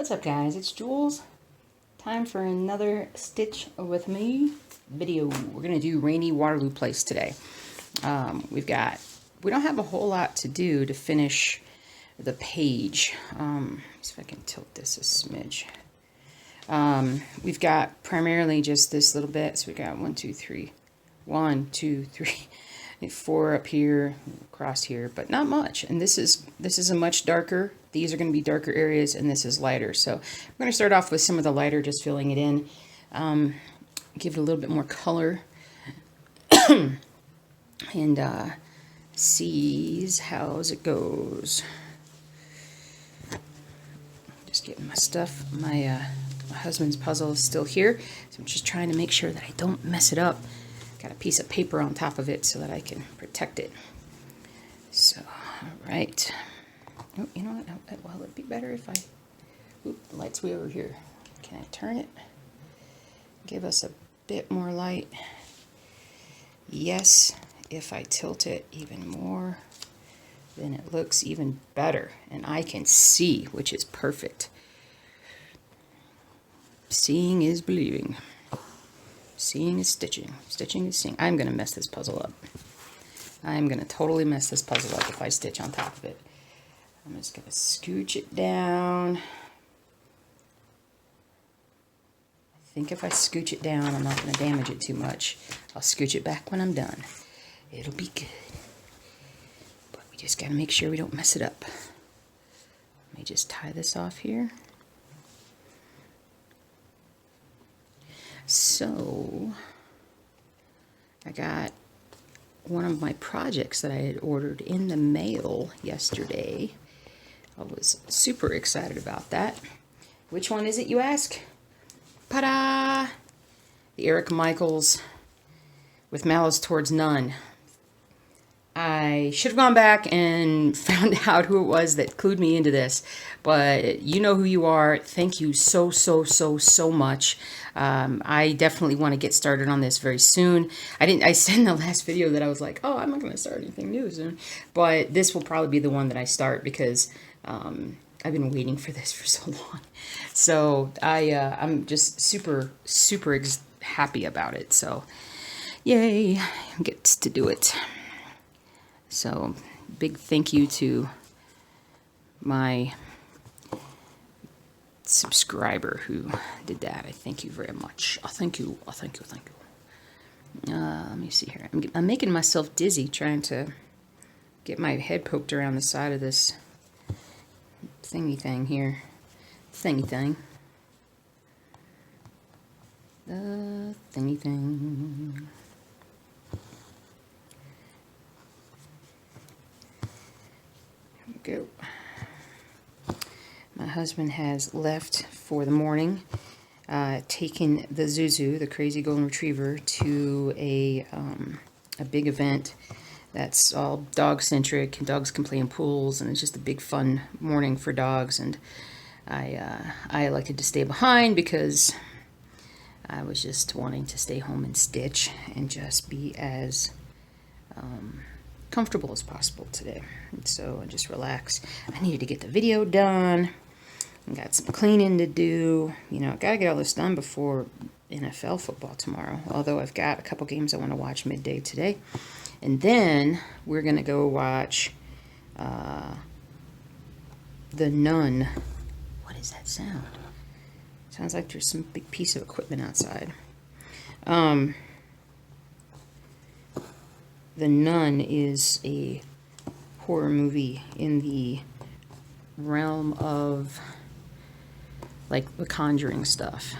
What's up, guys? It's Jules. Time for another Stitch with Me video. We're going to do Rainy Waterloo Place today. We don't have a whole lot to do to finish the page. See if I can tilt this a smidge. We've got primarily just this little bit. So we got 1, 2, 3, 4 up here, across here, but not much. And this is a much darker. These are going to be darker areas, and this is lighter. So we're going to start off with some of the lighter, just filling it in, give it a little bit more color, and sees how it goes. Just getting my stuff. My husband's puzzle is still here, so I'm just trying to make sure that I don't mess it up. Got a piece of paper on top of it so that I can protect it. So, all right. Oh, you know what? Well, it'd be better if I... Oop, the light's way over here. Can I turn it? Give us a bit more light. Yes, if I tilt it even more, then it looks even better. And I can see, which is perfect. Seeing is believing. Seeing is stitching. Stitching is seeing. I'm going to mess this puzzle up. I'm going to totally mess this puzzle up if I stitch on top of it. I'm just going to scooch it down. I think if I scooch it down, I'm not going to damage it too much. I'll scooch it back when I'm done. It'll be good. But we just got to make sure we don't mess it up. Let me just tie this off here. So, I got one of my projects that I had ordered in the mail yesterday. I was super excited about that. Which one is it, you ask? Ta-da! The Eric Michaels with Malice Towards None. I should have gone back and found out who it was that clued me into this, but you know who you are. Thank you so much. I definitely want to get started on this very soon. I said in the last video that I was like, oh, I'm not going to start anything new soon, but this will probably be the one that I start because I've been waiting for this for so long. So I'm just super happy about it. So yay, I get to do it. So, big thank you to my subscriber who did that. I thank you very much. Thank you. Let me see here. I'm making myself dizzy trying to get my head poked around the side of this thingy thing here. Thingy thing. The thingy thing. Go. My husband has left for the morning, taking the Zuzu, the crazy golden retriever, to a big event that's all dog centric, and dogs can play in pools, and it's just a big fun morning for dogs. And I elected to stay behind because I was just wanting to stay home and stitch and just be as comfortable as possible today. And so I just relax. I needed to get the video done. I got some cleaning to do. You know, gotta get all this done before NFL football tomorrow. Although I've got a couple games I want to watch midday today. And then we're gonna go watch The Nun. What is that sound? Sounds like there's some big piece of equipment outside. The Nun is a horror movie in the realm of like the Conjuring stuff.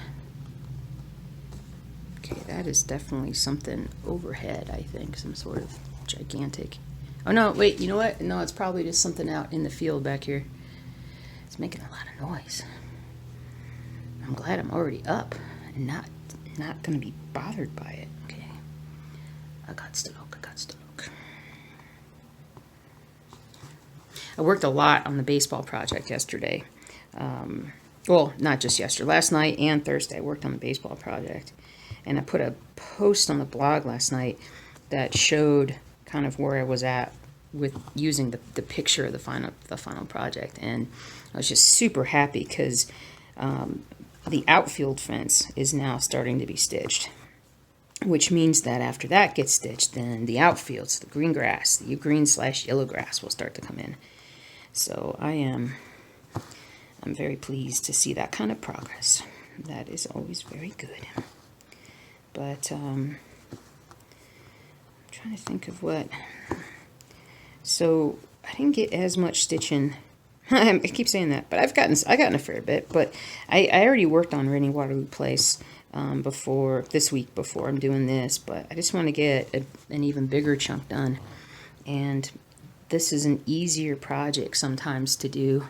Okay, that is definitely something overhead, I think. Some sort of gigantic... Oh no, wait, you know what? No, it's probably just something out in the field back here. It's making a lot of noise. I'm glad I'm already up and not going to be bothered by it. Okay. I got to look. I worked a lot on the baseball project yesterday. Well, not just yesterday. Last night and Thursday I worked on the baseball project. And I put a post on the blog last night that showed kind of where I was at with using the picture of the final project. And I was just super happy because the outfield fence is now starting to be stitched, which means that after that gets stitched, then the outfields, the green grass, the green/yellow grass will start to come in. So I'm very pleased to see that kind of progress. That is always very good. But I'm trying to think of what. So I didn't get as much stitching. I keep saying that, but I gotten a fair bit. But I already worked on Rennie Waterloo Place this week before I'm doing this. But I just want to get an even bigger chunk done. And this is an easier project sometimes to do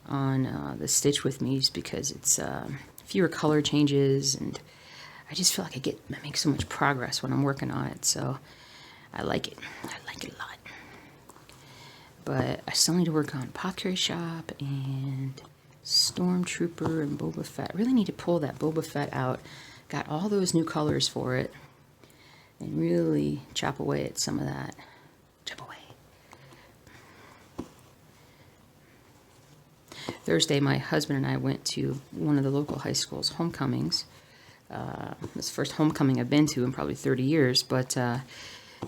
on the Stitch With Me's because it's fewer color changes, and I just feel like I make so much progress when I'm working on it. So I like it. I like it a lot. But I still need to work on Apothecary Shop and Stormtrooper and Boba Fett. I really need to pull that Boba Fett out. Got all those new colors for it. And really chop away at some of that. Chop away. Thursday, my husband and I went to one of the local high school's homecomings. It's the first homecoming I've been to in probably 30 years, but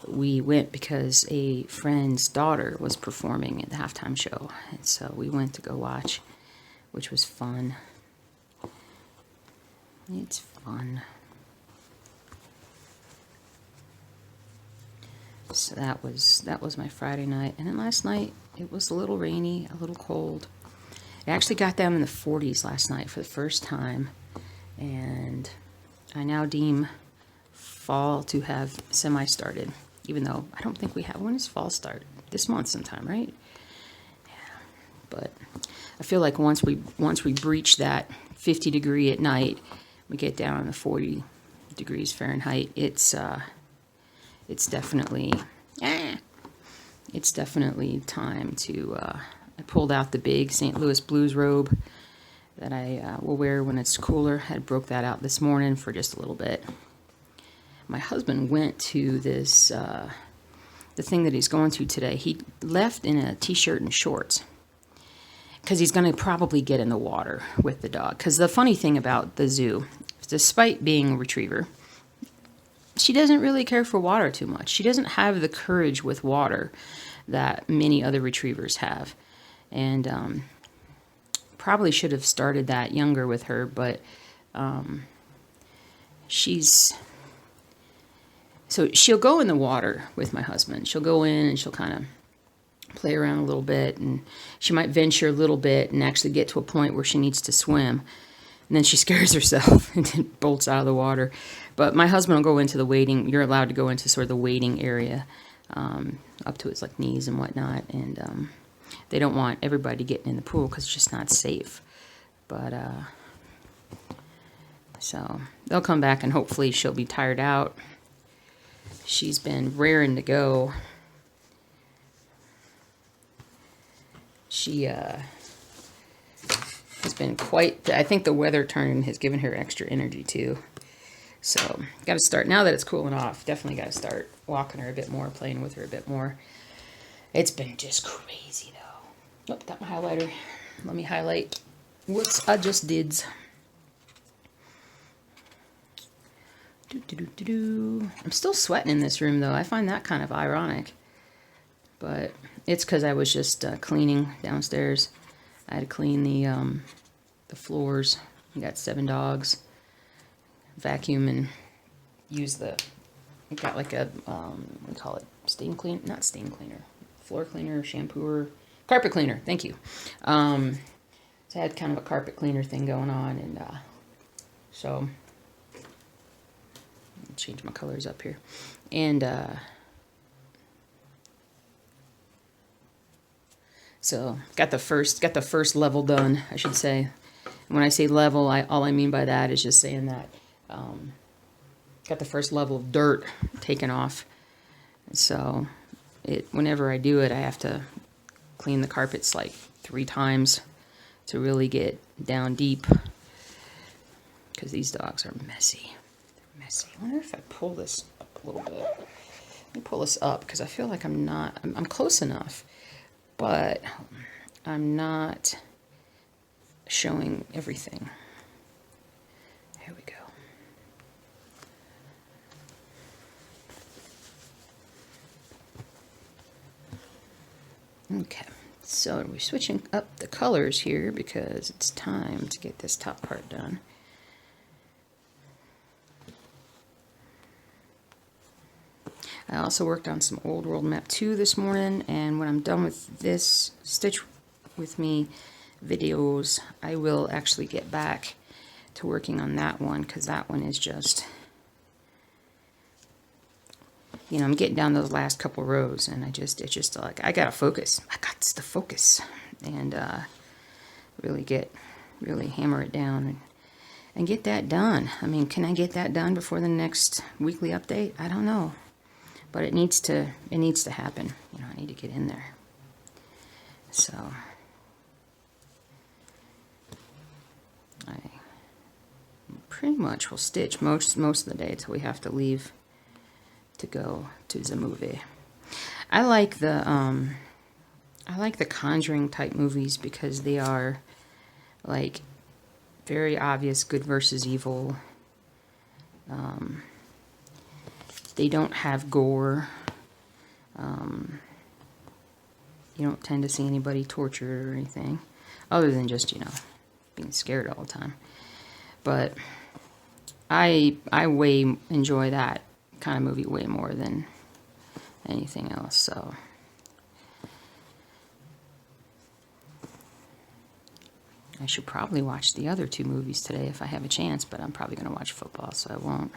we went because a friend's daughter was performing at the halftime show, and so we went to go watch, which was fun. It's fun. So that was my Friday night, and then last night it was a little rainy, a little cold. It actually got down in the 40s last night for the first time, and I now deem fall to have semi-started, even though I don't think we have. When does fall start? This month sometime, right? Yeah. But I feel like once we breach that 50 degree at night, we get down to 40 degrees Fahrenheit. It's definitely time to. I pulled out the big St. Louis Blues robe that I will wear when it's cooler. I broke that out this morning for just a little bit. My husband went to this, the thing that he's going to today. He left in a t-shirt and shorts because he's going to probably get in the water with the dog. Because the funny thing about the zoo, despite being a retriever, she doesn't really care for water too much. She doesn't have the courage with water that many other retrievers have. And probably should have started that younger with her, but so she'll go in the water with my husband. She'll go in and she'll kind of play around a little bit, and she might venture a little bit and actually get to a point where she needs to swim. And then she scares herself and then bolts out of the water. But my husband will go into the wading. You're allowed to go into sort of the wading area up to his like knees and whatnot. And they don't want everybody getting in the pool because it's just not safe. But so they'll come back and hopefully she'll be tired out. She's been raring to go. She has been quite, I think the weather turn has given her extra energy too. So, got to start, now that it's cooling off, definitely got to start walking her a bit more, playing with her a bit more. It's been just crazy though. Oh, got my highlighter. Let me highlight what I just did. I'm still sweating in this room though. I find that kind of ironic. But it's because I was just cleaning downstairs. I had to clean the floors. We got 7 dogs. Vacuum and use got like a, what do you call it? Stain cleaner? Not stain cleaner. Floor cleaner, shampooer, carpet cleaner. Thank you. So I had kind of a carpet cleaner thing going on, and so I'll change my colors up here. And so got the first level done, I should say. And when I say level, all I mean by that is just saying that got the first level of dirt taken off. So whenever I do it, I have to clean the carpets like 3 times to really get down deep, because these dogs are messy. They're messy. I wonder if I pull this up a little bit. Let me pull this up because I feel like I'm close enough, but I'm not showing everything. Here we go. Okay, so we're switching up the colors here because it's time to get this top part done. I also worked on some Old World Map 2 this morning, and when I'm done with this Stitch With Me videos, I will actually get back to working on that one, because that one is just, you know, I'm getting down those last couple rows, and it's just like, I gotta focus. I got to focus, and really hammer it down and get that done. I mean, can I get that done before the next weekly update? I don't know. But it needs to happen. You know, I need to get in there. So I pretty much will stitch most of the day till we have to leave to go to the movie. I like the Conjuring type movies because they are like very obvious good versus evil. They don't have gore. You don't tend to see anybody tortured or anything, other than just, you know, being scared all the time. But I enjoy that kind of movie way more than anything else. So I should probably watch the other two movies today if I have a chance, but I'm probably going to watch football, so I won't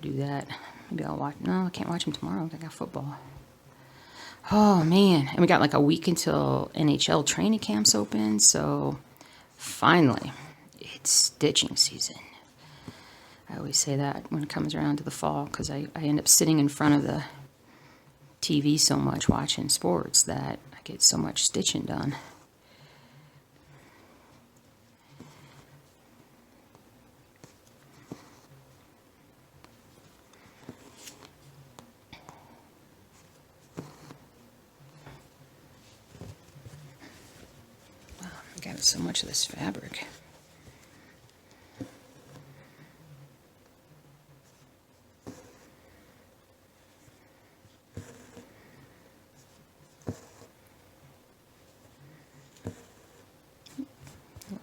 do that. Maybe I'll watch. No, I can't watch them tomorrow. I got football. Oh man, and we got like a week until NHL training camps open, so finally it's stitching season. I always say that when it comes around to the fall, because I end up sitting in front of the TV so much watching sports that I get so much stitching done. Got so much of this fabric.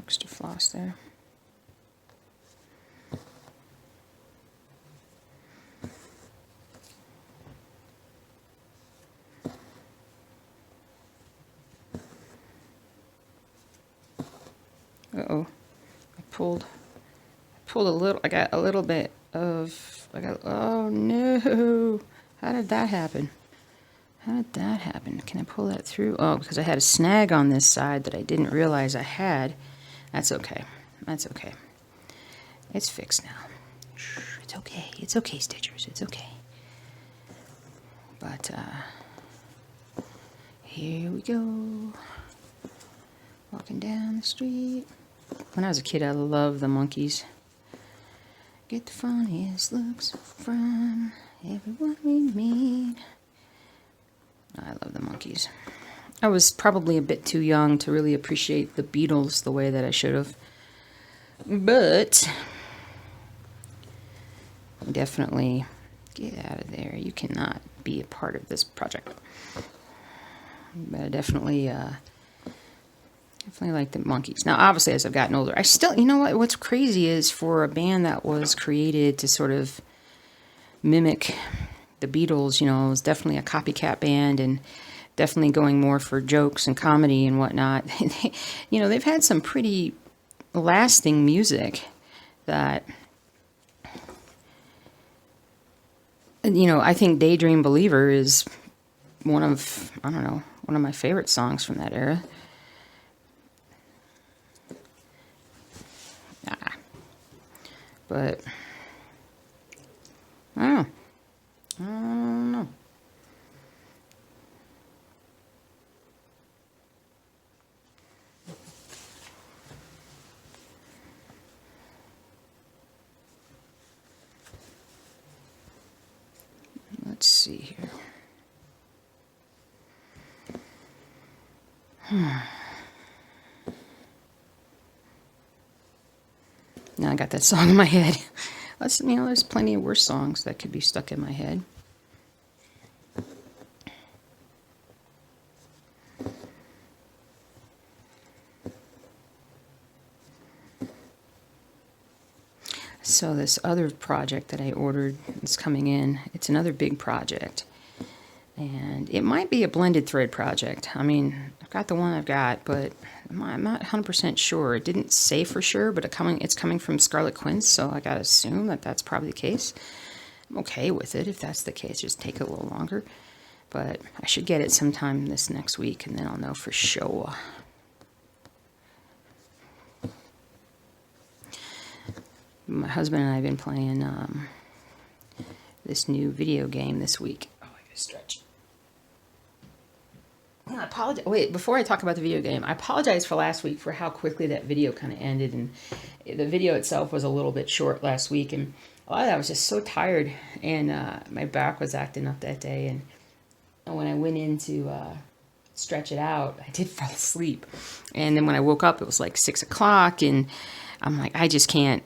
Extra floss there. Uh-oh. I pulled a little, I got a little bit of, oh no. How did that happen? How did that happen? Can I pull that through? Oh, because I had a snag on this side that I didn't realize I had. That's okay. That's okay. It's fixed now. It's okay. It's okay, Stitchers. It's okay. But, here we go. Walking down the street. When I was a kid, I loved the Monkees. Get the funniest looks from everyone we meet. I love the Monkees. I was probably a bit too young to really appreciate the Beatles the way that I should have. But definitely get out of there. You cannot be a part of this project. But I definitely like the Monkees. Now, obviously, as I've gotten older, I still, you know what? What's crazy is for a band that was created to sort of mimic the Beatles, you know, it was definitely a copycat band and definitely going more for jokes and comedy and whatnot. You know, they've had some pretty lasting music that, you know, I think Daydream Believer is one of my favorite songs from that era. But I don't know. Let's see here. Now I got that song in my head. There's plenty of worse songs that could be stuck in my head. So this other project that I ordered is coming in. It's another big project. And it might be a blended thread project. I mean, I've got the one I've got, but I'm not 100% sure. It didn't say for sure, but it's coming from Scarlet Quince, so I gotta assume that that's probably the case. I'm okay with it if that's the case. Just take a little longer. But I should get it sometime this next week, and then I'll know for sure. My husband and I have been playing this new video game this week. Oh, I gotta stretch. I apologize. Wait, before I talk about the video game, I apologize for last week for how quickly that video kind of ended. And the video itself was a little bit short last week. And a lot of that I was just so tired. And my back was acting up that day. And when I went in to stretch it out, I did fall asleep. And then when I woke up, it was like 6 o'clock. And I'm like, I can't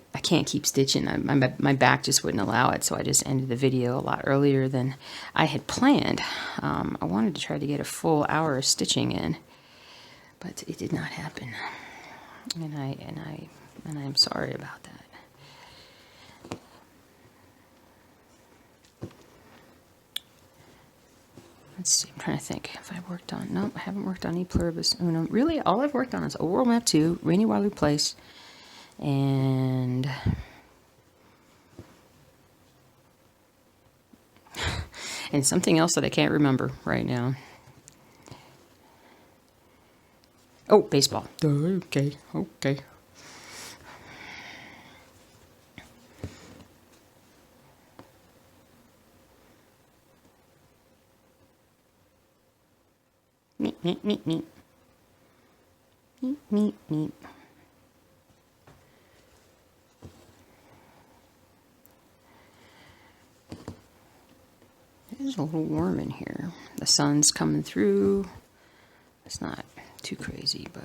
keep stitching. My back just wouldn't allow it, so I just ended the video a lot earlier than I had planned. I wanted to try to get a full hour of stitching in, but it did not happen, and I'm sorry about that. Let's see, I'm trying to think if I worked on, nope, I haven't worked on E Pluribus Unum. Really, all I've worked on is A World Map 2, Rainy Waterloo Place, and something else that I can't remember right now. Oh, baseball. Okay. Neat. It's a little warm in here. The sun's coming through. It's not too crazy, but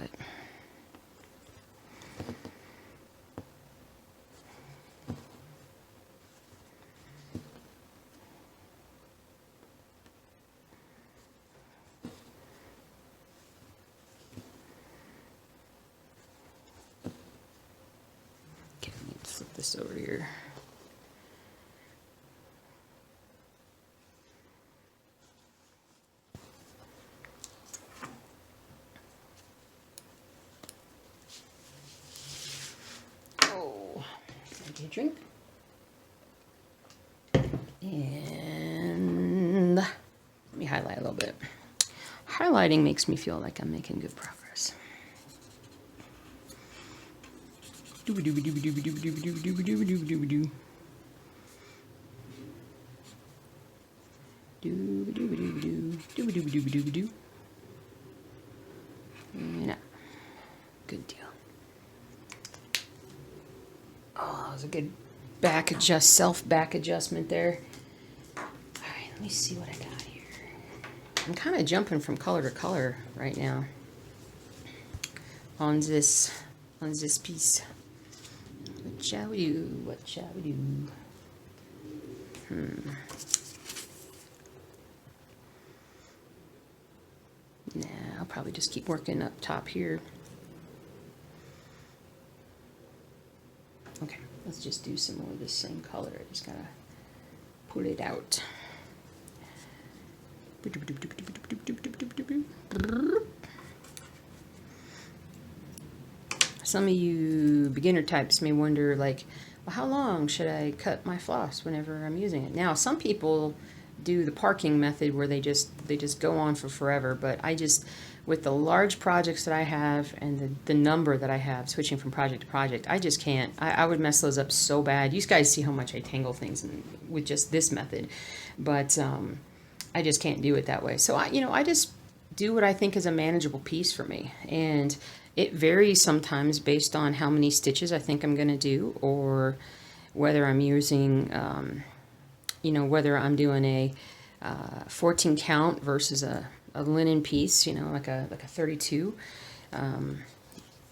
okay, let's flip this over here. Drink. And let me highlight a little bit. Highlighting makes me feel like I'm making good progress. Yeah, good deal. Oh, that was a good self back adjustment there. All right, let me see what I got here. I'm kind of jumping from color to color right now on this piece. What shall we do? Nah, I'll probably just keep working up top here. Okay, let's just do some more of the same color. I just gotta pull it out. Some of you beginner types may wonder, like, well, how long should I cut my floss whenever I'm using it? Now, some people do the parking method where they just go on for forever, but I just, with the large projects that I have and the number that I have switching from project to project, I just can't. I would mess those up so bad. You guys see how much I tangle things with just this method, but I just can't do it that way. So I just do what I think is a manageable piece for me, and it varies sometimes based on how many stitches I think I'm going to do, or whether I'm using, whether I'm doing a 14 count versus a linen piece, like a 32.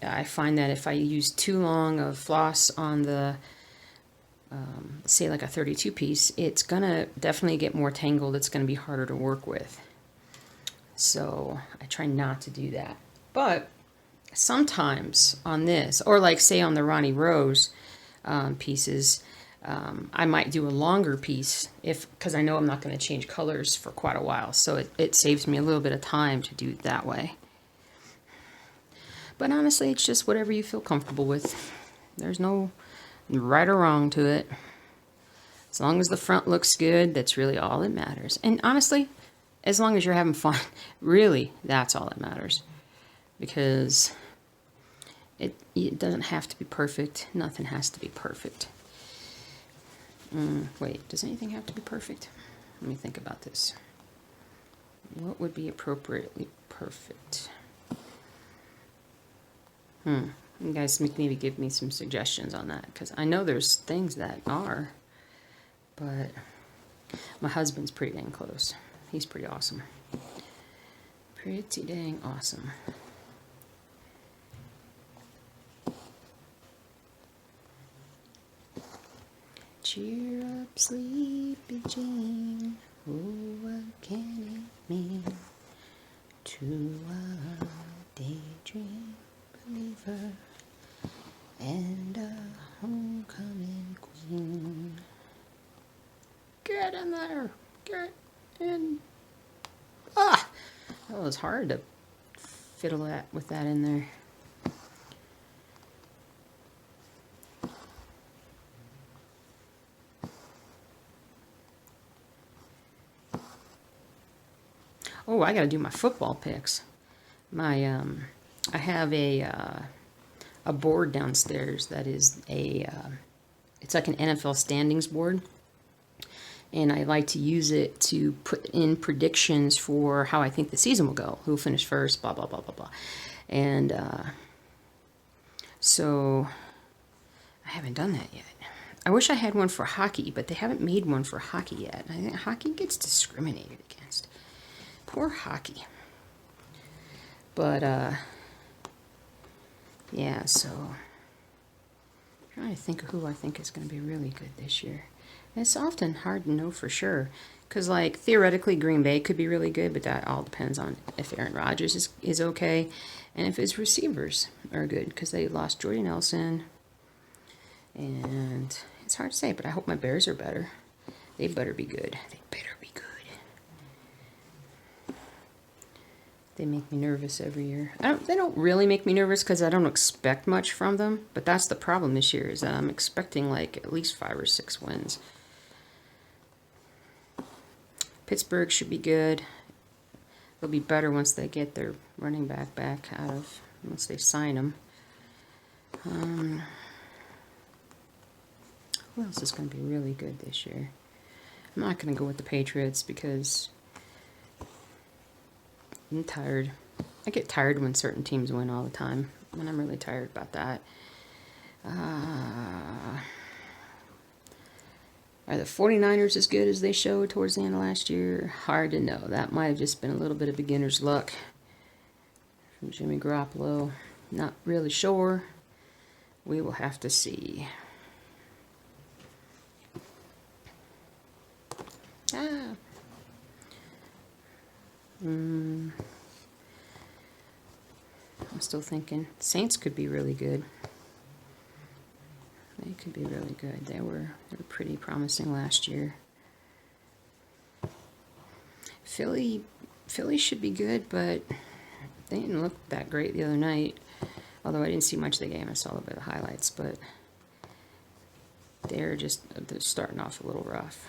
I find that if I use too long of floss on the, say like a 32 piece, it's gonna definitely get more tangled. It's gonna be harder to work with. So I try not to do that. But sometimes on this, or like say on the Ronnie Rose pieces, I might do a longer piece because I know I'm not going to change colors for quite a while. So it saves me a little bit of time to do it that way. But honestly, it's just whatever you feel comfortable with. There's no right or wrong to it. As long as the front looks good, that's really all that matters. And honestly, as long as you're having fun, really, that's all that matters. Because it doesn't have to be perfect. Nothing has to be perfect. Wait, does anything have to be perfect? Let me think about this. What would be appropriately perfect? You guys maybe give me some suggestions on that, because I know there's things that are, but my husband's pretty dang close. He's pretty awesome. Pretty dang awesome. Cheer up, sleepy Jean. Oh, what can it mean to a daydream believer and a homecoming queen? Get in there. Get in. Ah! That was hard to fiddle with that in there. Oh, I gotta do my football picks. I have a board downstairs that is it's like an NFL standings board, and I like to use it to put in predictions for how I think the season will go, who will finish first, blah blah blah blah blah, and so I haven't done that yet. I wish I had one for hockey, but they haven't made one for hockey yet. I think hockey gets discriminated against. Poor hockey. But, yeah, so I'm trying to think of who I think is going to be really good this year. And it's often hard to know for sure. Because, like, theoretically, Green Bay could be really good, but that all depends on if Aaron Rodgers is okay and if his receivers are good. Because they lost Jordy Nelson. And it's hard to say, but I hope my Bears are better. They better be good. They better be good. They make me nervous every year. They don't really make me nervous because I don't expect much from them. But that's the problem this year, is that I'm expecting like at least 5 or 6 wins. Pittsburgh should be good. They'll be better once they get their running back out of, once they sign him. Who else is going to be really good this year? I'm not going to go with the Patriots because I'm tired. I get tired when certain teams win all the time, and I'm really tired about that. Are the 49ers as good as they showed towards the end of last year? Hard to know. That might have just been a little bit of beginner's luck from Jimmy Garoppolo. Not really sure. We will have to see. I'm still thinking Saints could be really good. They could be really good. They were pretty promising last year. Philly should be good, but they didn't look that great the other night. Although I didn't see much of the game, I saw a little bit of highlights, but they're starting off a little rough.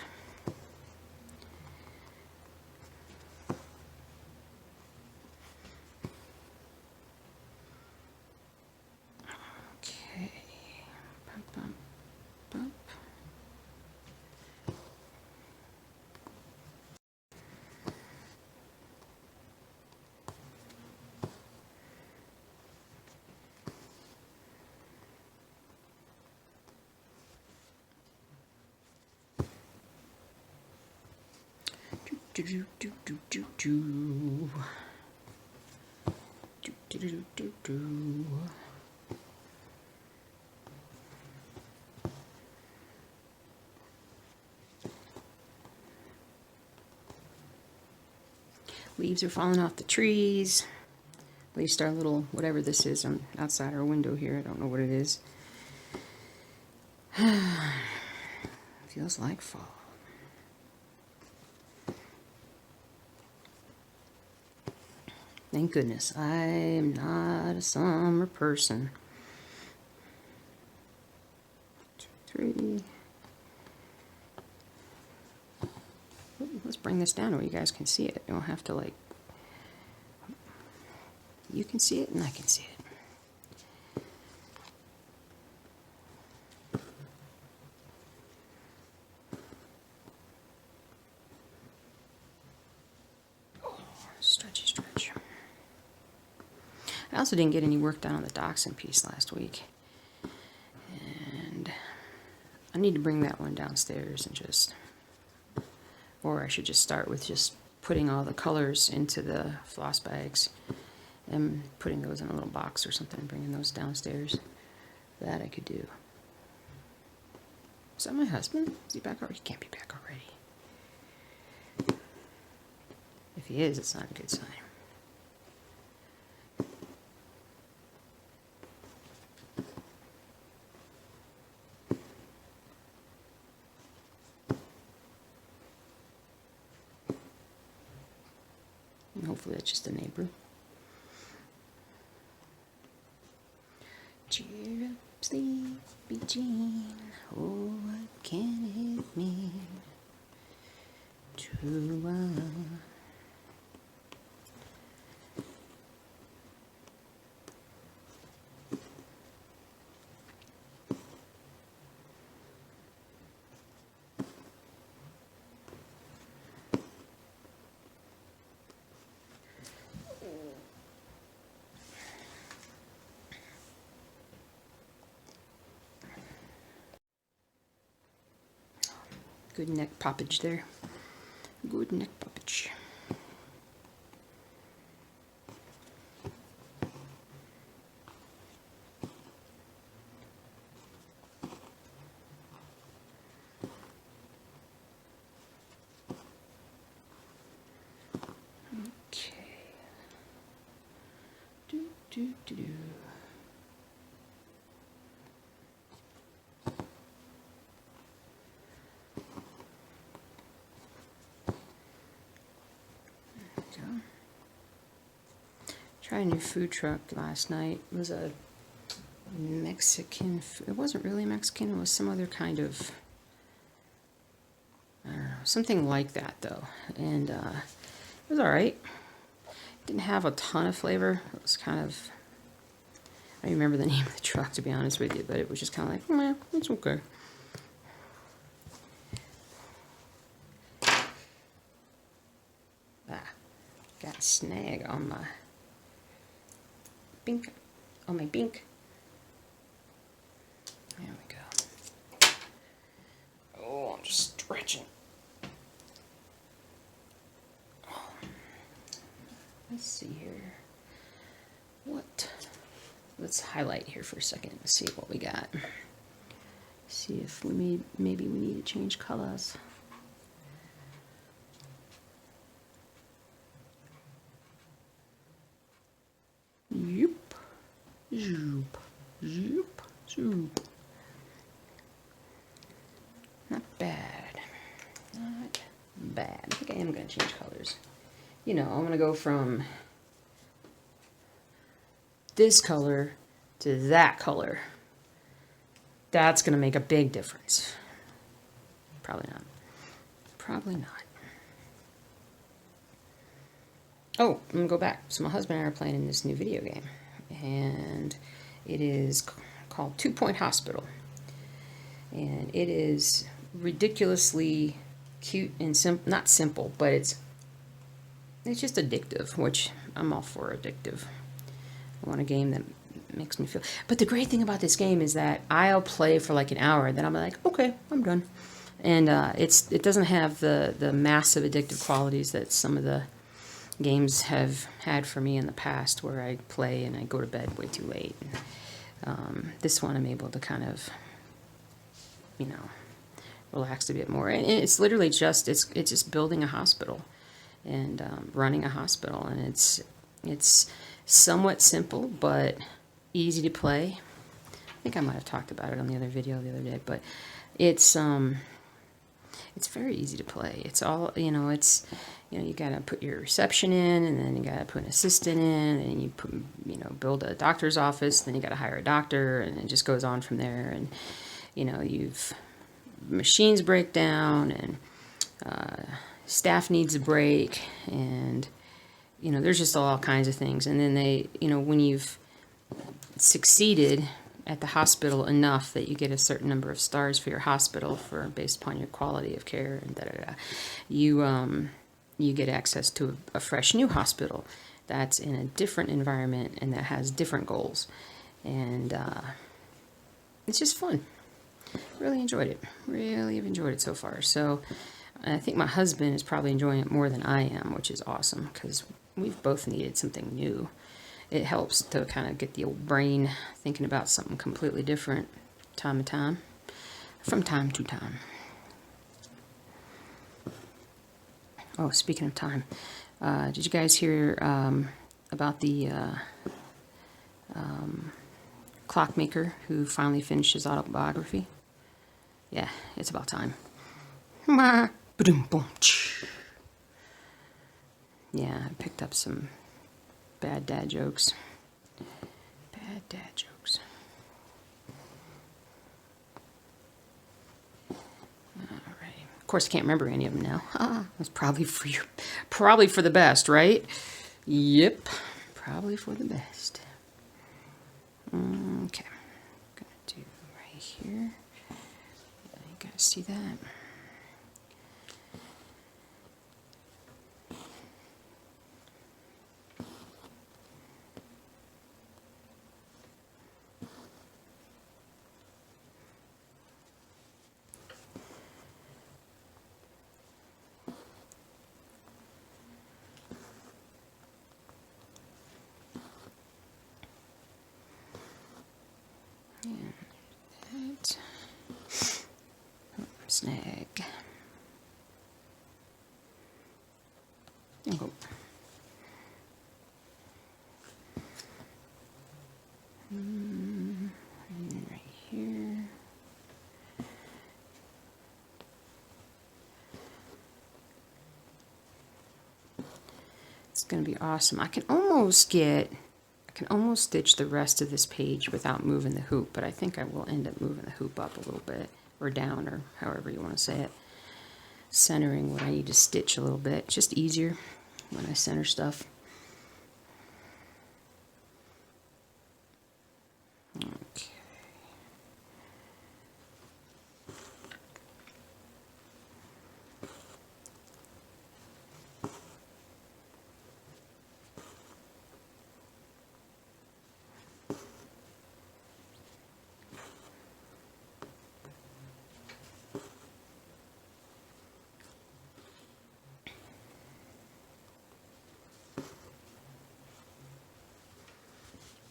Leaves are falling off the trees. At least our little, whatever this is, outside our window here. I don't know what it is. Feels like fall. Thank goodness I am not a summer person. 2, 3. Let's bring this down where you guys can see it. You don't have to like. You can see it and I can see it. Stretchy stretch. I also didn't get any work done on the dachshund piece last week. And I need to bring that one downstairs and just, or I should just start with just putting all the colors into the floss bags and putting those in a little box or something and bringing those downstairs. That I could do. Is that my husband? Is he back already? He can't be back already. If he is, it's not a good sign. And hopefully that's just a neighbor. Cheer up, sleepy Jean. Oh, what can it mean to Good neck poppage there. Good neck poppage. Okay. Do, do, do, do. Tried a new food truck last night. It was a Mexican food. It wasn't really Mexican. It was some other kind of, I don't know, something like that though. And it was all right. Didn't have a ton of flavor. It was kind of, I don't remember the name of the truck to be honest with you, but it was just kind of like, meh, it's okay. Got a snag on my bink, on my bink. There we go. Oh, I'm just stretching. Oh. Let's see here. What? Let's highlight here for a second and see what we got. See if we maybe we need to change colors. Zoop, zoop, zoop, zoop. Not bad. Not bad. I think I am going to change colors. You know, I'm going to go from this color to that color. That's going to make a big difference. Probably not. Probably not. Oh, I'm going to go back. So my husband and I are playing in this new video game. And it is called 2 Point Hospital. And it is ridiculously cute and simple. Not simple, but it's just addictive, which I'm all for addictive. I want a game that makes me feel... But the great thing about this game is that I'll play for like an hour, then I'm like, okay, I'm done. And it doesn't have the massive addictive qualities that some of the games have had for me in the past, where I play and I go to bed way too late. This one I'm able to kind of, relax a bit more. And it's literally just, it's just building a hospital. and running a hospital. And it's somewhat simple, but easy to play. I think I might have talked about it on the other video the other day, but it's very easy to play. It's all, you got to put your reception in, and then you got to put an assistant in, and you put, build a doctor's office, then you got to hire a doctor, and it just goes on from there. And, you've machines break down, and staff needs a break, and, there's just all kinds of things. And then they, when you've succeeded at the hospital enough that you get a certain number of stars for your hospital based upon your quality of care and you get access to a fresh new hospital that's in a different environment and that has different goals. And it's just fun. Really enjoyed it. Really have enjoyed it so far. So I think my husband is probably enjoying it more than I am, which is awesome because we've both needed something new. It helps to kind of get the old brain thinking about something completely different from time to time. Oh, speaking of time, did you guys hear about the clockmaker who finally finished his autobiography? Yeah, it's about time. Yeah, I picked up some bad dad jokes. Bad dad jokes. Alright. Of course, I can't remember any of them now. That's probably for the best, right? Yep. Probably for the best. Okay. I'm gonna do right here. You guys see that? Snag. Oh. And right here. It's going to be awesome. I can almost stitch the rest of this page without moving the hoop, but I think I will end up moving the hoop up a little bit, or down, or however you want to say it. Centering what I need to stitch a little bit. It's just easier when I center stuff. Okay.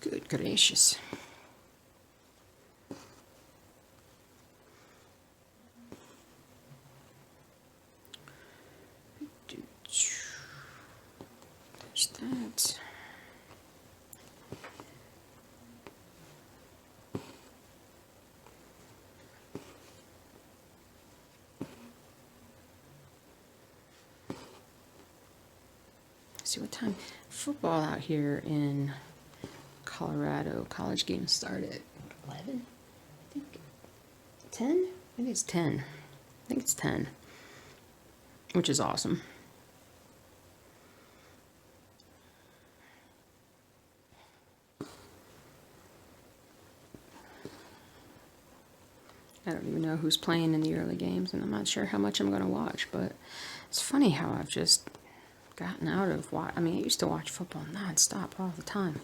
Good gracious. There's that. See what time football out here in Colorado. College games start at 11? I think 10? I think it's 10. I think it's 10. Which is awesome. I don't even know who's playing in the early games, and I'm not sure how much I'm going to watch, but it's funny how I've just gotten out of I used to watch football non-stop all the time.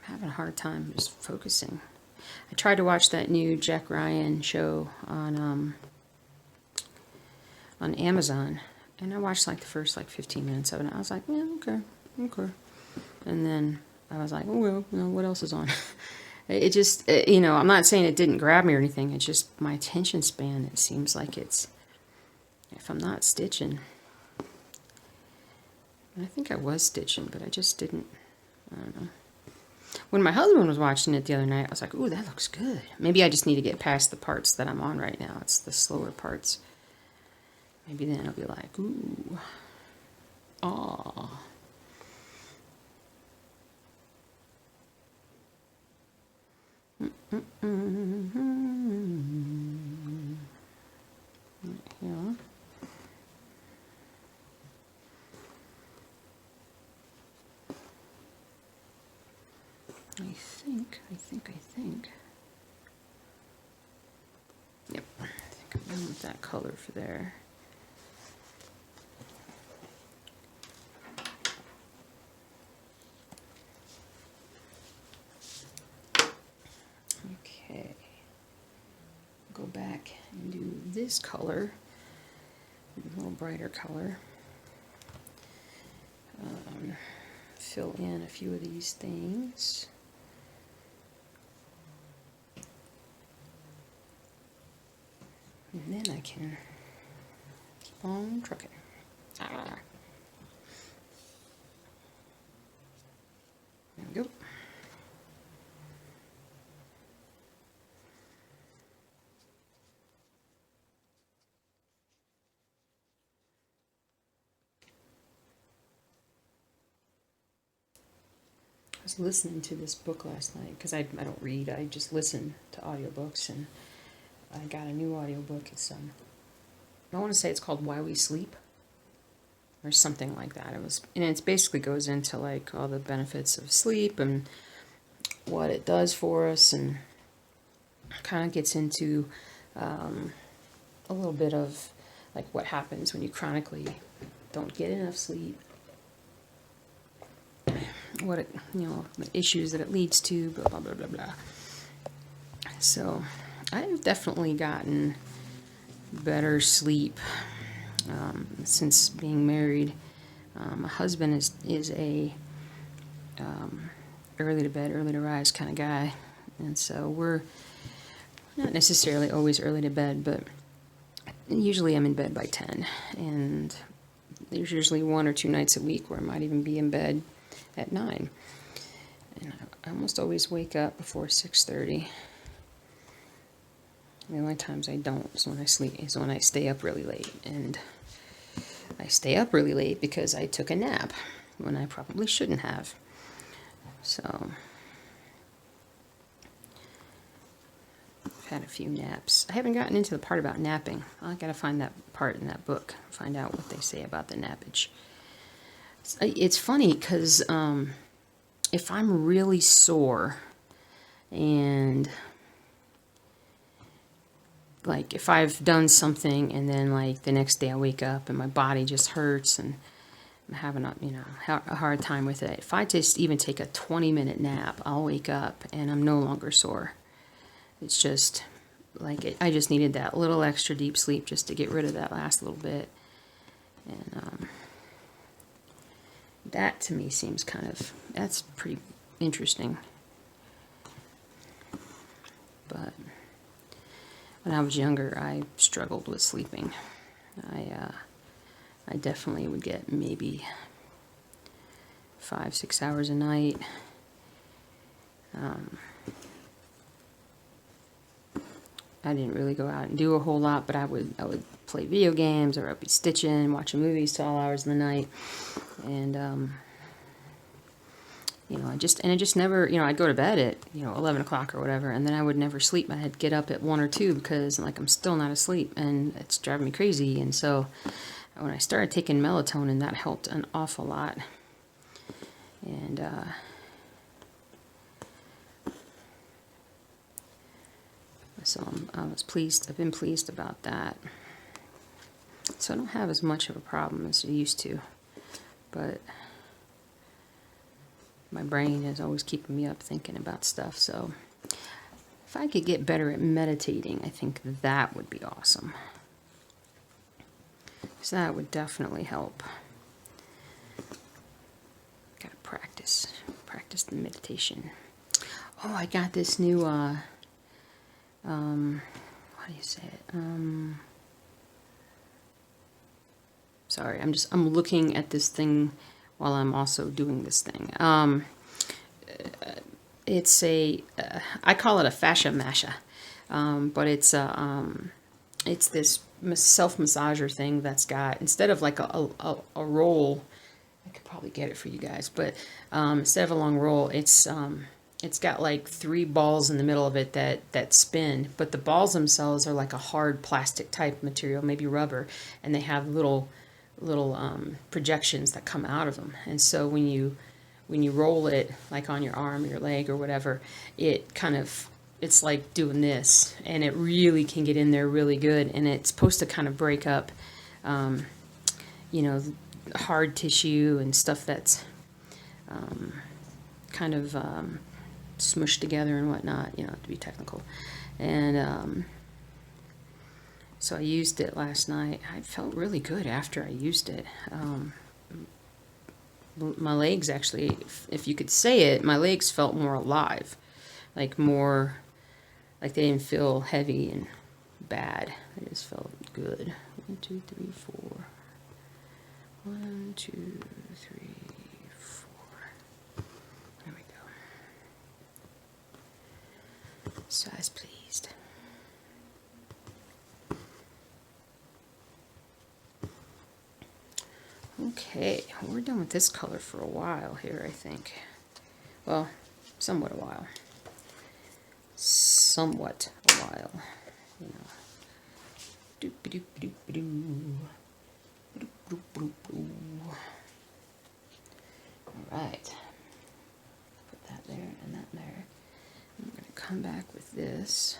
Having a hard time just focusing. I tried to watch that new Jack Ryan show on Amazon, and I watched like the first 15 minutes of it. I was like, yeah, okay. And then I was like, oh well, what else is on? It just, I'm not saying it didn't grab me or anything. It's just my attention span. It seems like if I'm not stitching, I think I was stitching, but I just didn't, I don't know. When my husband was watching it the other night, I was like, ooh, that looks good. Maybe I just need to get past the parts that I'm on right now. It's the slower parts. Maybe then I'll be like, ooh, ah. Yeah. I think. Yep, I think I'm done with that color for there. Okay, go back and do this color, a little brighter color. Fill in a few of these things. And then I can keep on trucking. Ah. There we go. I was listening to this book last night because I don't read, I just listen to audiobooks, and I got a new audiobook. It's I want to say it's called Why We Sleep or something like that. And it basically goes into like all the benefits of sleep and what it does for us, and kind of gets into a little bit of like what happens when you chronically don't get enough sleep, what it, the issues that it leads to, blah blah blah blah blah. So I've definitely gotten better sleep since being married. My husband is a early to bed, early to rise kind of guy, and so we're not necessarily always early to bed, but usually I'm in bed by 10, and there's usually 1 or 2 nights a week where I might even be in bed at 9, and I almost always wake up before 6:30. The only times I don't is when I stay up really late, and I stay up really late because I took a nap when I probably shouldn't have. So I've had a few naps. I haven't gotten into the part about napping. I gotta find that part in that book, find out what they say about the nappage. It's funny because if I'm really sore, and like if I've done something and then like the next day I wake up and my body just hurts and I'm having a hard time with it, if I just even take a 20-minute nap, I'll wake up and I'm no longer sore. It's just like I just needed that little extra deep sleep just to get rid of that last little bit, and that to me seems that's pretty interesting. But when I was younger, I struggled with sleeping. I definitely would get maybe 5-6 hours a night. I didn't really go out and do a whole lot, but I would play video games, or I'd be stitching, watching movies till all hours of the night, and I just never, I'd go to bed at 11 o'clock or whatever, and then I would never sleep. I'd get up at 1 or 2 because I'm still not asleep, and it's driving me crazy. And so when I started taking melatonin, that helped an awful lot, and so I've been pleased about that. So I don't have as much of a problem as I used to, but my brain is always keeping me up thinking about stuff. So if I could get better at meditating, I think that would be awesome. So that would definitely help. Gotta practice the meditation. Oh, I got this new how do you say it? Sorry, I'm looking at this thing while I'm also doing this thing. It's a, I call it a fascia masha, but it's this self-massager thing that's got, instead of like a roll, I could probably get it for you guys, but instead of a long roll, it's got like 3 balls in the middle of it that spin, but the balls themselves are like a hard plastic type material, maybe rubber, and they have little projections that come out of them. And so when you roll it like on your arm or your leg or whatever, it kind of, it's like doing this, and it really can get in there really good, and it's supposed to kind of break up, you know, hard tissue and stuff that's kind of smushed together and whatnot, you know, to be technical. And so I used it last night. I felt really good after I used it. My legs actually, if you could say it, my legs felt more alive, like more, like they didn't feel heavy and bad. They just felt good. 1, 2, 3, 4. 1, 2, 3, 4. There we go. Size pleased. Okay, we're done with this color for a while here, I think. Well, somewhat a while. Somewhat a while, you know. Doop-a-doop-a-doop-a-doo. Alright. Put that there and that there. I'm going to come back with this.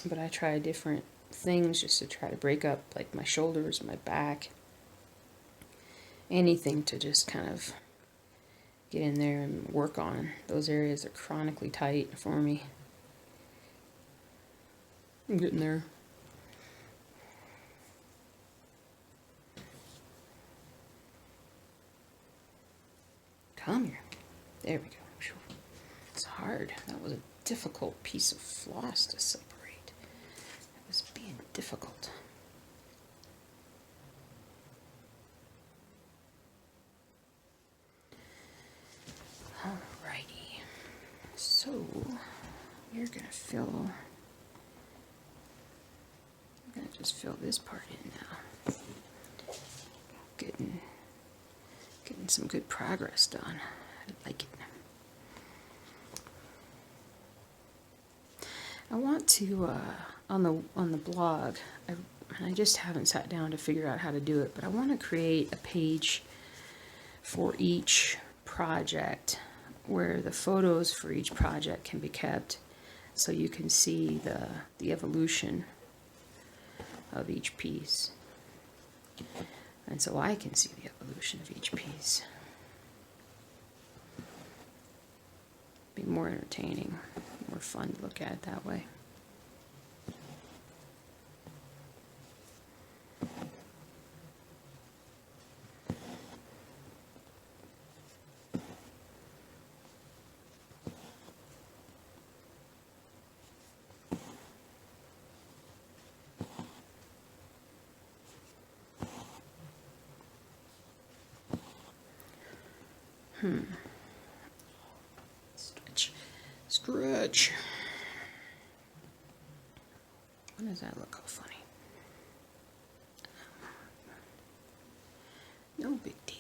But I try different things just to try to break up like my shoulders, my back, anything to just kind of get in there and work on. Those areas are chronically tight for me. I'm getting there. Come here. There we go. It's hard. That was a difficult piece of floss to separate. It was being difficult. Alrighty. So we're gonna fill. I'm gonna just fill this part in now. Getting some good progress done. I like it. I want to on the blog. I just haven't sat down to figure out how to do it, but I want to create a page for each project where the photos for each project can be kept, so you can see the evolution of each piece, and so I can see the evolution of each piece. Be more entertaining, more fun to look at that way. Stretch. Why does that look so funny? No big deal.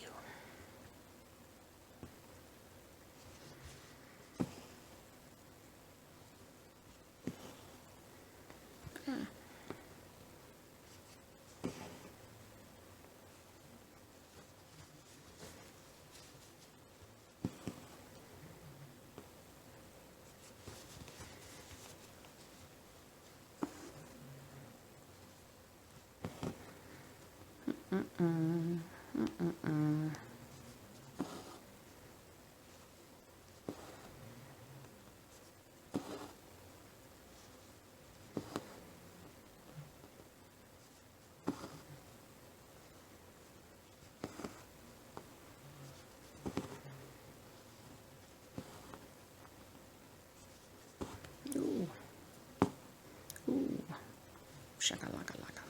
Shakalaka-laka.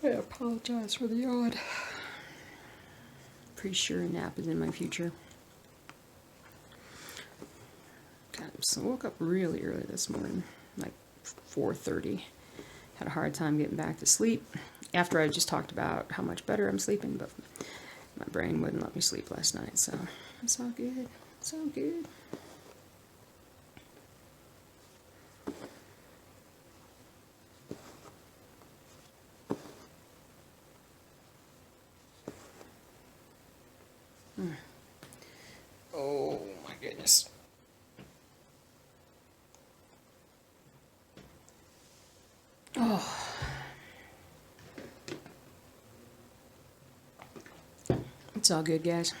I apologize for the yawn. Pretty sure a nap is in my future. God, so I woke up really early this morning, like 4:30. Had a hard time getting back to sleep after I just talked about how much better I'm sleeping, but my brain wouldn't let me sleep last night, so it's all good. It's all good. Oh my goodness. Oh. It's all good, guys.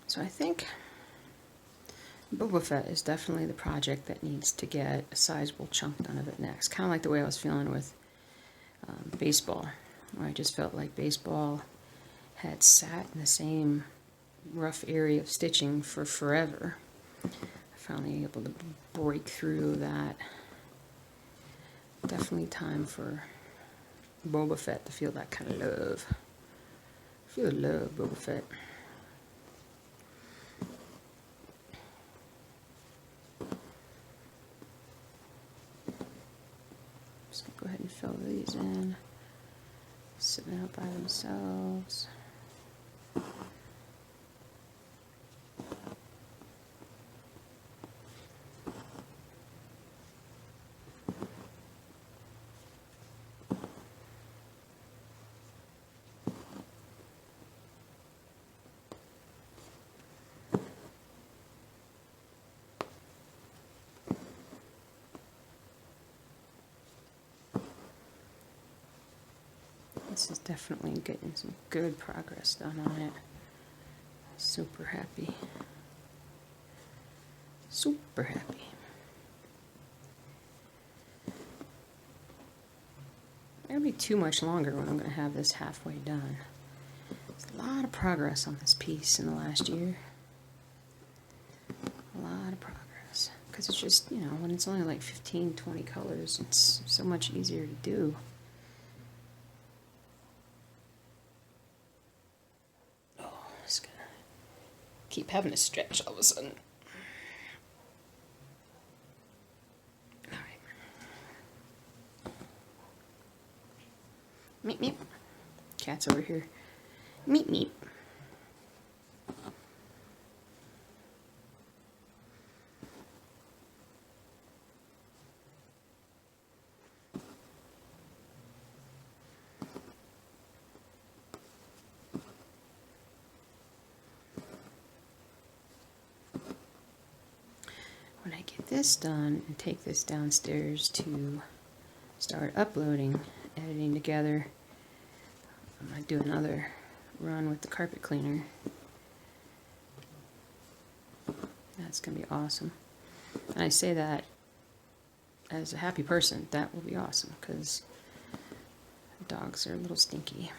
So I think Boba Fett is definitely the project that needs to get a sizable chunk done of it next. Kind of like the way I was feeling with baseball, where I just felt like baseball had sat in the same rough area of stitching for forever. I finally able to break through that. Definitely time for Boba Fett to feel that kind of love. Feel the love, Boba Fett. Just gonna go ahead and fill these in. Sitting out by themselves. This is definitely getting some good progress done on it. Super happy. Super happy. It'll be too much longer when I'm going to have this halfway done. There's a lot of progress on this piece in the last year. A lot of progress. Because it's just, you know, when it's only like 15, 20 colors, it's so much easier to do. Just gonna keep having to stretch all of a sudden. Alright. Meep meep. Cat's over here. Meep meep. When I get this done and take this downstairs to start uploading, editing together, I'm going to do another run with the carpet cleaner. That's going to be awesome. And I say that as a happy person. That will be awesome because dogs are a little stinky.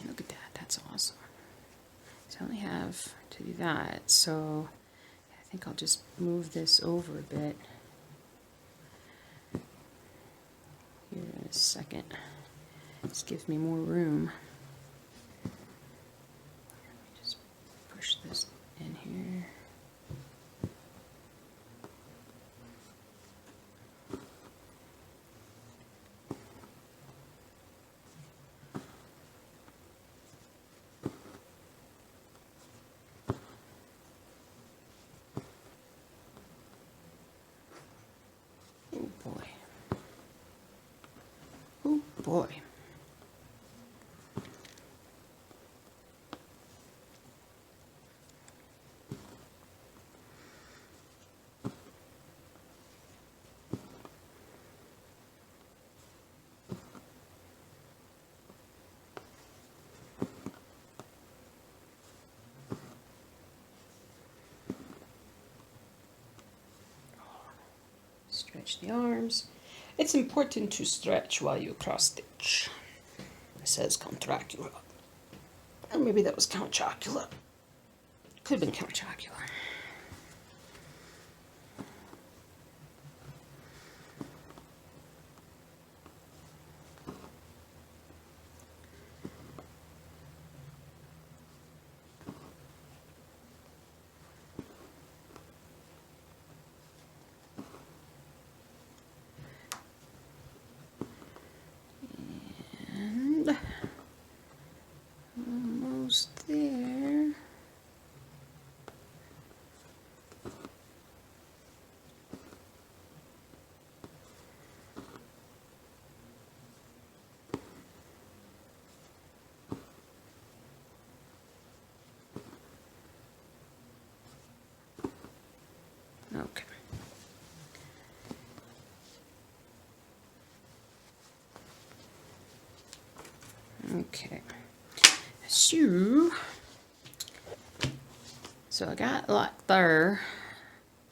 Look at that, that's awesome. So I only have to do that, so I think I'll just move this over a bit here in a second. This gives me more room. Let me just push this in here. Oh boy. Stretch the arms. It's important to stretch while you cross stitch. It says contracula. Or maybe that was Count Chocula. Could have been Count Chocula. And almost there. Okay. Okay. So I got a lot there.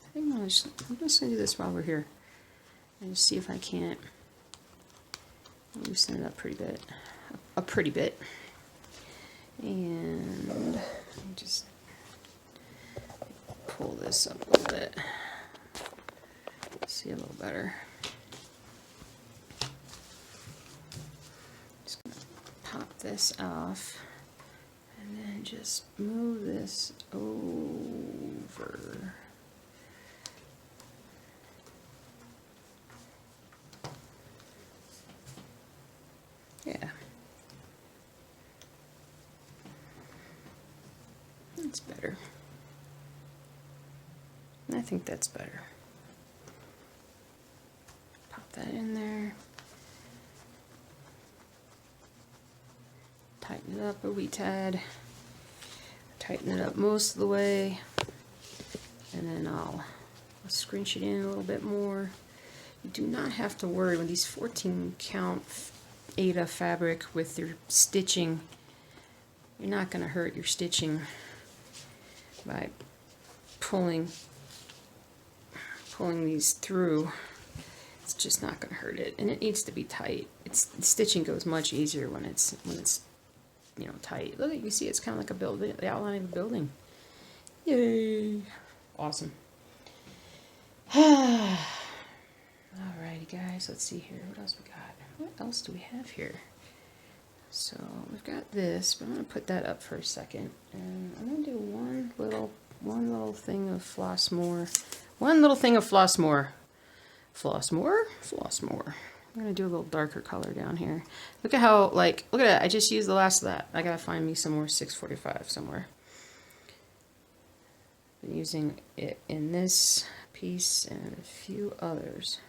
I think I'm just gonna do this while we're here and just see if I can't loosen it up a pretty bit. And just pull this up a little bit. See a little better. Just gonna pop this off and then just move this over. Yeah. That's better. I think that's better. Pop that in there. Tighten it up a wee tad. Tighten it up most of the way. And then I'll scrunch it in a little bit more. You do not have to worry with these 14 count Aida fabric with your stitching. You're not going to hurt your stitching by pulling these through. It's just not going to hurt it, and it needs to be tight. Stitching goes much easier when it's you know, tight. Look, you see, it's kind of like a building, the outline of a building. Yay! Awesome. Alrighty, guys. Let's see here. What else we got? What else do we have here? So we've got this, but I'm going to put that up for a second, and I'm going to do one little thing of floss more. One little thing of floss more. Floss more? Floss more. I'm going to do a little darker color down here. Look at how, like, look at that. I just used the last of that. I got to find me some more 645 somewhere. Been using it in this piece and a few others.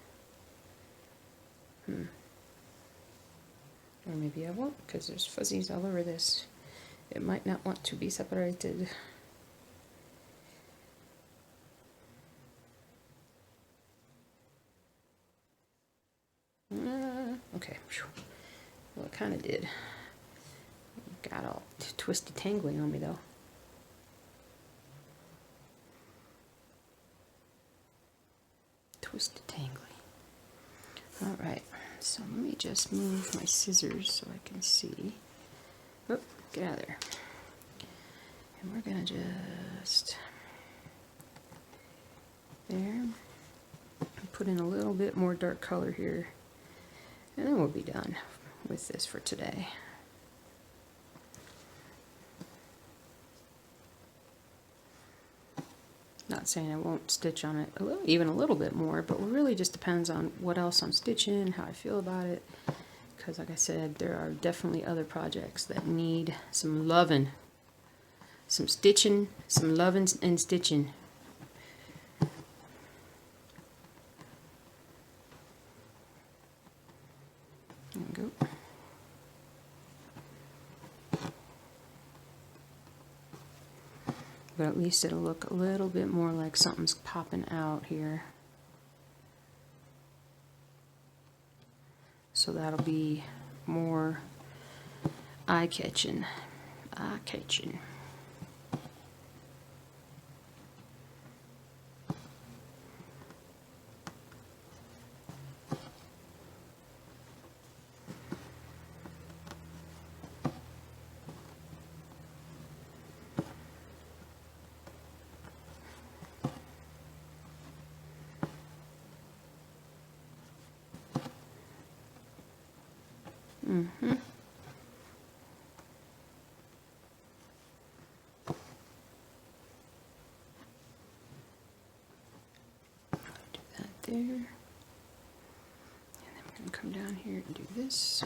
Or maybe I won't, because there's fuzzies all over this. It might not want to be separated. Okay. Well, it kind of did. Got all twisty tangling on me, though. Twisty tangly. Alright, so let me just move my scissors so I can see. Oh, get out of there. And we're going to just there. Put in a little bit more dark color here. And then we'll be done with this for today. Not saying I won't stitch on it even a little bit more, but it really just depends on what else I'm stitching, how I feel about it. Because like I said, there are definitely other projects that need some loving. Some stitching, some loving and stitching. There we go. But at least it'll look a little bit more like something's popping out here. So that'll be more eye-catching. Eye-catching. Mm-hmm. Do that there. And then we're going to come down here and do this.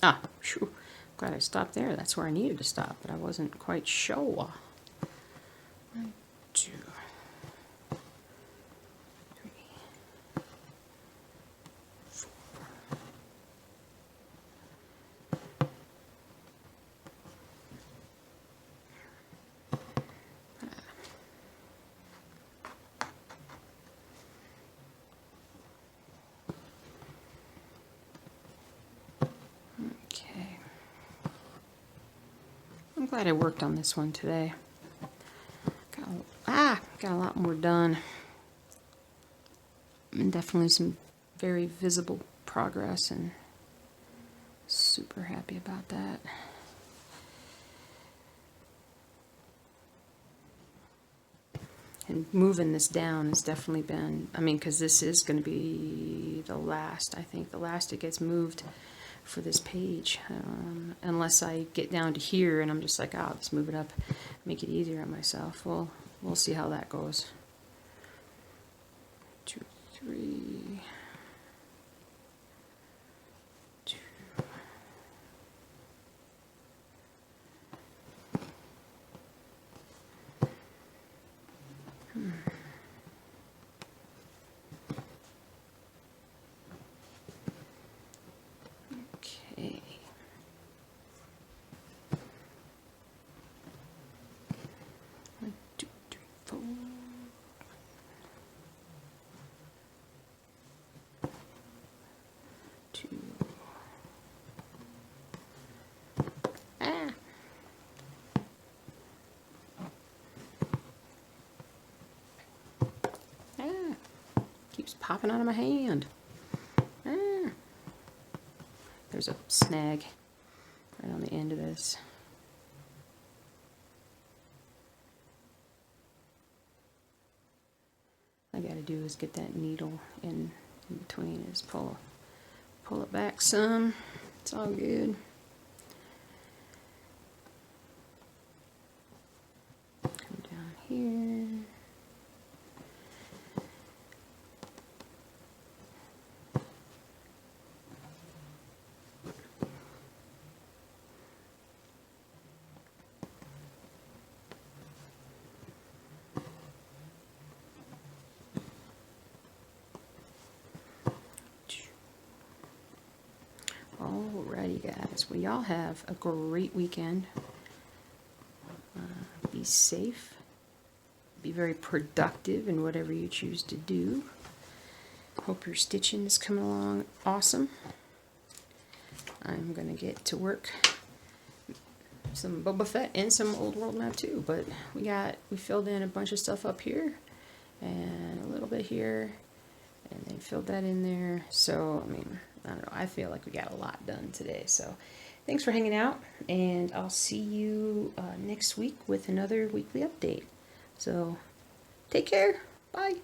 Ah, phew. Glad I stopped there. That's where I needed to stop, but I wasn't quite sure. 1, 2, 3, 4. Okay. I'm glad I worked on this one today. Got a lot more done. And definitely some very visible progress, and super happy about that. And moving this down has definitely been, I mean, because this is going to be the last, I think, the last it gets moved for this page. Unless I get down to here and I'm just like, oh, let's move it up, make it easier on myself. Well, we'll see how that goes. 2, 3, 2. Okay. 1, 2, 3, 4. 2. Keeps popping out of my hand. There's a snag right on the end of this. All I gotta do is get that needle in between. Just pull it back some. It's all good. Come down here. Alrighty, guys. Well, y'all have a great weekend. Be safe. Be very productive in whatever you choose to do. Hope your stitching is coming along awesome. I'm going to get to work some Boba Fett and some Old World Map too. But we filled in a bunch of stuff up here and a little bit here, and then filled that in there. So, I mean, I don't know, I feel like we got a lot done today. So thanks for hanging out, and I'll see you next week with another weekly update. So take care. Bye.